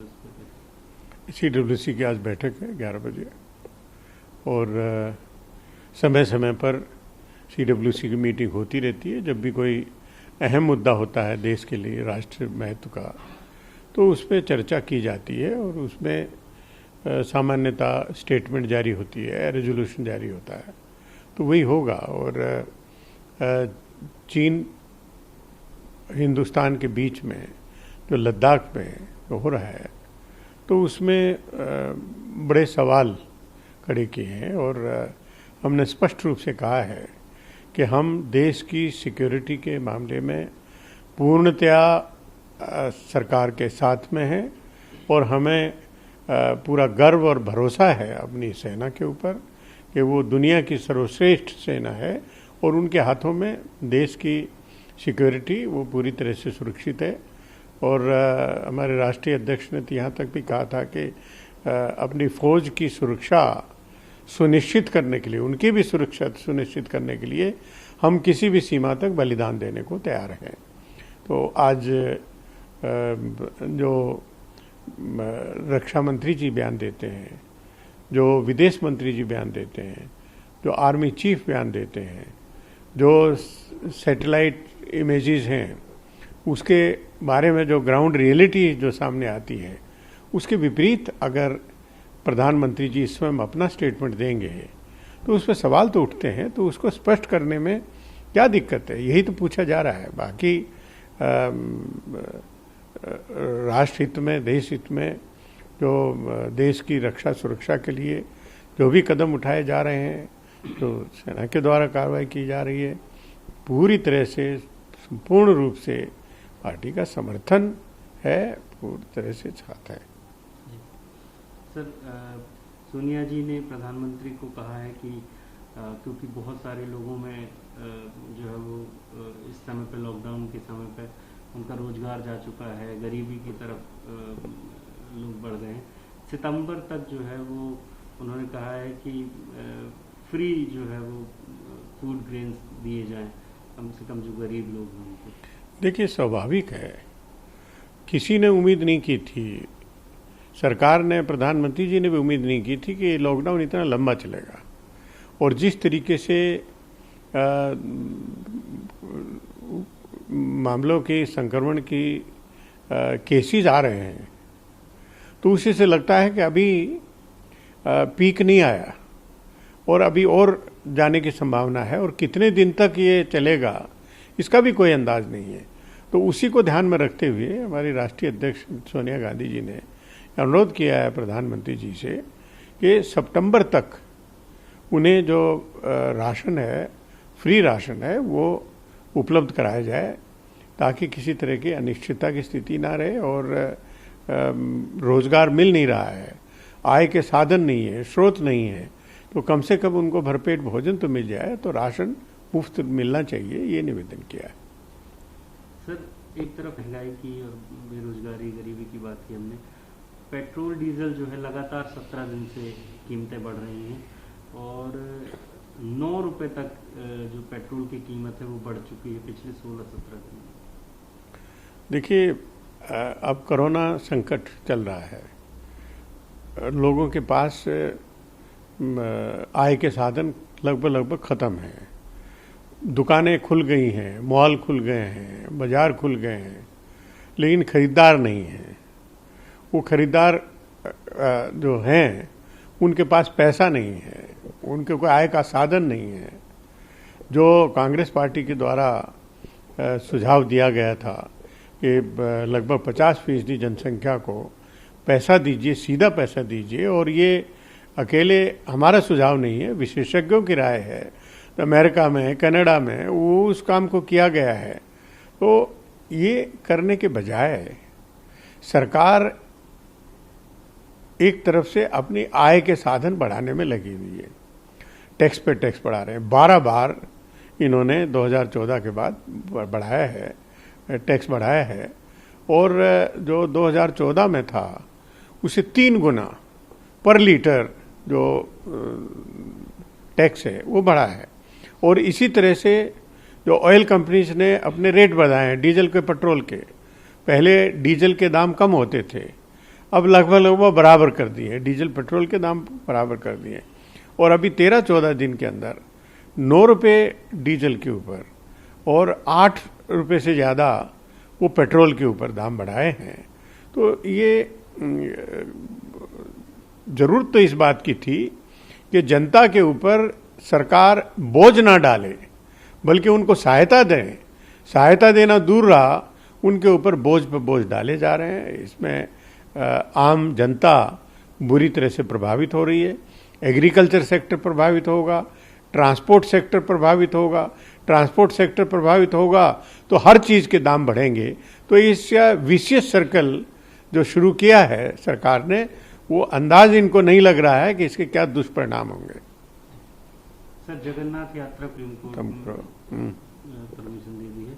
CWC की आज बैठक है 11 बजे और समय समय पर CWC की मीटिंग होती रहती है। जब भी कोई अहम मुद्दा होता है देश के लिए, राष्ट्रीय महत्व का, तो उस पर चर्चा की जाती है और उसमें सामान्यतः स्टेटमेंट जारी होती है, रेजोल्यूशन जारी होता है, तो वही होगा। और चीन हिंदुस्तान के बीच में जो लद्दाख में जो हो रहा है, तो उसमें बड़े सवाल खड़े किए हैं और हमने स्पष्ट रूप से कहा है कि हम देश की सिक्योरिटी के मामले में पूर्णतया सरकार के साथ में हैं और हमें पूरा गर्व और भरोसा है अपनी सेना के ऊपर कि वो दुनिया की सर्वश्रेष्ठ सेना है और उनके हाथों में देश की सिक्योरिटी वो पूरी तरह से सुरक्षित है। और हमारे राष्ट्रीय अध्यक्ष ने तो यहाँ तक भी कहा था कि अपनी फौज की सुरक्षा सुनिश्चित करने के लिए, उनकी भी सुरक्षा सुनिश्चित करने के लिए हम किसी भी सीमा तक बलिदान देने को तैयार हैं। तो आज जो रक्षा मंत्री जी बयान देते हैं, जो विदेश मंत्री जी बयान देते हैं, जो आर्मी चीफ बयान देते हैं, जो सैटेलाइट इमेजेस हैं, उसके बारे में जो ग्राउंड रियलिटी जो सामने आती है, उसके विपरीत अगर प्रधानमंत्री जी स्वयं अपना स्टेटमेंट देंगे तो उस पर सवाल तो उठते हैं। तो उसको स्पष्ट करने में क्या दिक्कत है, यही तो पूछा जा रहा है। बाकी राष्ट्र हित में, देश हित में, जो देश की रक्षा सुरक्षा के लिए जो भी कदम उठाए जा रहे हैं, जो सेना के द्वारा कार्रवाई की जा रही है, पूरी तरह से संपूर्ण रूप से पार्टी का समर्थन है, पूरी तरह से साथ है। सर, सोनिया जी ने प्रधानमंत्री को कहा है कि क्योंकि बहुत सारे लोगों में जो है वो इस समय पे, लॉकडाउन के समय पे उनका रोजगार जा चुका है, गरीबी की तरफ लोग बढ़ गए हैं। सितंबर तक जो है वो उन्होंने कहा है कि फ्री जो है वो फूड ग्रेन्स दिए जाएं कम से कम जो गरीब लोग हैं उनको। देखिए, स्वाभाविक है, किसी ने उम्मीद नहीं की थी, सरकार ने, प्रधानमंत्री जी ने भी उम्मीद नहीं की थी कि लॉकडाउन इतना लंबा चलेगा। और जिस तरीके से मामलों की, संक्रमण की केसेस आ रहे हैं, तो उसी से लगता है कि अभी पीक नहीं आया और अभी और जाने की संभावना है और कितने दिन तक ये चलेगा इसका भी कोई अंदाज नहीं है। तो उसी को ध्यान में रखते हुए हमारी राष्ट्रीय अध्यक्ष सोनिया गांधी जी ने अनुरोध किया है प्रधानमंत्री जी से कि सितंबर तक उन्हें जो राशन है, फ्री राशन है, वो उपलब्ध कराया जाए, ताकि किसी तरह की अनिश्चितता की स्थिति ना रहे। और रोजगार मिल नहीं रहा है, आय के साधन नहीं है, स्रोत नहीं है, तो कम से कम उनको भरपेट भोजन तो मिल जाए, तो राशन मुफ्त मिलना चाहिए, ये निवेदन किया है। सर, एक तरफ महंगाई की और बेरोजगारी, गरीबी की बात की हमने, पेट्रोल डीजल जो है लगातार 17 दिन से कीमतें बढ़ रही हैं और 9 रुपए तक जो पेट्रोल की कीमत है वो बढ़ चुकी है पिछले 16-17 दिन में। देखिए, अब कोरोना संकट चल रहा है, लोगों के पास आय के साधन लगभग ख़त्म हैं, दुकानें खुल गई हैं, मॉल खुल गए हैं, बाज़ार खुल गए हैं, लेकिन ख़रीदार नहीं हैं। वो ख़रीदार जो हैं उनके पास पैसा नहीं है, उनके कोई आय का साधन नहीं है। जो कांग्रेस पार्टी के द्वारा सुझाव दिया गया था कि लगभग 50% जनसंख्या को पैसा दीजिए, सीधा पैसा दीजिए, और ये अकेले हमारा सुझाव नहीं है, विशेषज्ञों की राय है, तो अमेरिका में, कनाडा में वो उस काम को किया गया है। तो ये करने के बजाय सरकार एक तरफ से अपनी आय के साधन बढ़ाने में लगी हुई है, टैक्स पे टैक्स बढ़ा रहे हैं। 12 बार इन्होंने 2014 के बाद बढ़ाया है, टैक्स बढ़ाया है, और जो 2014 में था उसे 3 गुना पर लीटर जो टैक्स है वो बढ़ा है। और इसी तरह से जो ऑयल कंपनीज ने अपने रेट बढ़ाए हैं, डीजल के, पेट्रोल के। पहले डीजल के दाम कम होते थे, अब लगभग लगभग बराबर कर दिए, डीजल पेट्रोल के दाम बराबर कर दिए। और अभी 13-14 दिन के अंदर 9 रुपये डीजल के ऊपर और 8 रुपये से ज़्यादा वो पेट्रोल के ऊपर दाम बढ़ाए हैं। तो ये ज़रूरत तो इस बात की थी कि जनता के ऊपर सरकार बोझ ना डाले, बल्कि उनको सहायता दें। सहायता देना दूर रहा, उनके ऊपर बोझ पर बोझ डाले जा रहे हैं। इसमें आम जनता बुरी तरह से प्रभावित हो रही है। एग्रीकल्चर सेक्टर प्रभावित होगा, ट्रांसपोर्ट सेक्टर प्रभावित होगा। ट्रांसपोर्ट सेक्टर प्रभावित होगा तो हर चीज़ के दाम बढ़ेंगे। तो इसका विशियस सर्कल जो शुरू किया है सरकार ने, वो अंदाज इनको नहीं लग रहा है कि इसके क्या दुष्परिणाम होंगे। सर, जगन्नाथ यात्रा सुप्रीम कोर्ट ने परमिशन दे दी है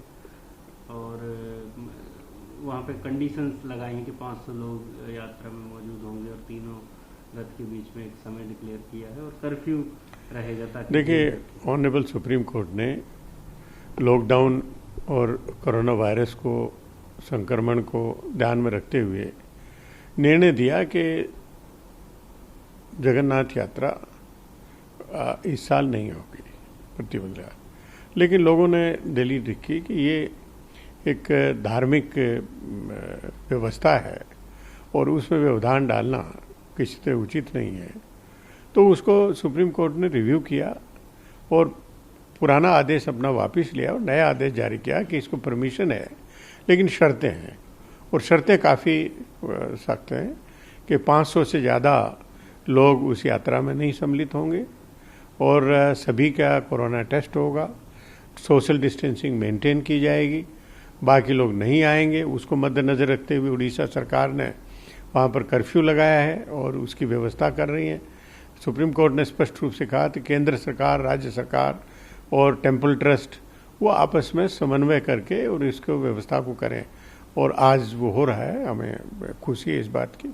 और वहाँ पे कंडीशंस लगाई हैं कि 500 लोग यात्रा में मौजूद होंगे और तीनों रथ के बीच में एक समय डिक्लेयर किया है और कर्फ्यू रहेगा। ताकि देखिए, ऑनरेबल सुप्रीम कोर्ट ने लॉकडाउन और कोरोना वायरस को, संक्रमण को ध्यान में रखते हुए निर्णय दिया कि जगन्नाथ यात्रा इस साल नहीं होगी, प्रतिबंध लगा। लेकिन लोगों ने दलील रखी कि ये एक धार्मिक व्यवस्था है और उसमें व्यवधान डालना किसी तरह उचित नहीं है। तो उसको सुप्रीम कोर्ट ने रिव्यू किया और पुराना आदेश अपना वापस लिया और नया आदेश जारी किया कि इसको परमिशन है, लेकिन शर्तें हैं। और शर्तें काफ़ी सख्त हैं कि 500 से ज़्यादा लोग उस यात्रा में नहीं सम्मिलित होंगे और सभी का कोरोना टेस्ट होगा, सोशल डिस्टेंसिंग मेंटेन की जाएगी, बाकी लोग नहीं आएंगे। उसको मद्देनज़र रखते हुए उड़ीसा सरकार ने वहाँ पर कर्फ्यू लगाया है और उसकी व्यवस्था कर रही है। सुप्रीम कोर्ट ने स्पष्ट रूप से कहा कि केंद्र सरकार, राज्य सरकार और टेम्पल ट्रस्ट वो आपस में समन्वय करके और इसको व्यवस्था को करें, और आज वो हो रहा है। हमें खुशी है इस बात की।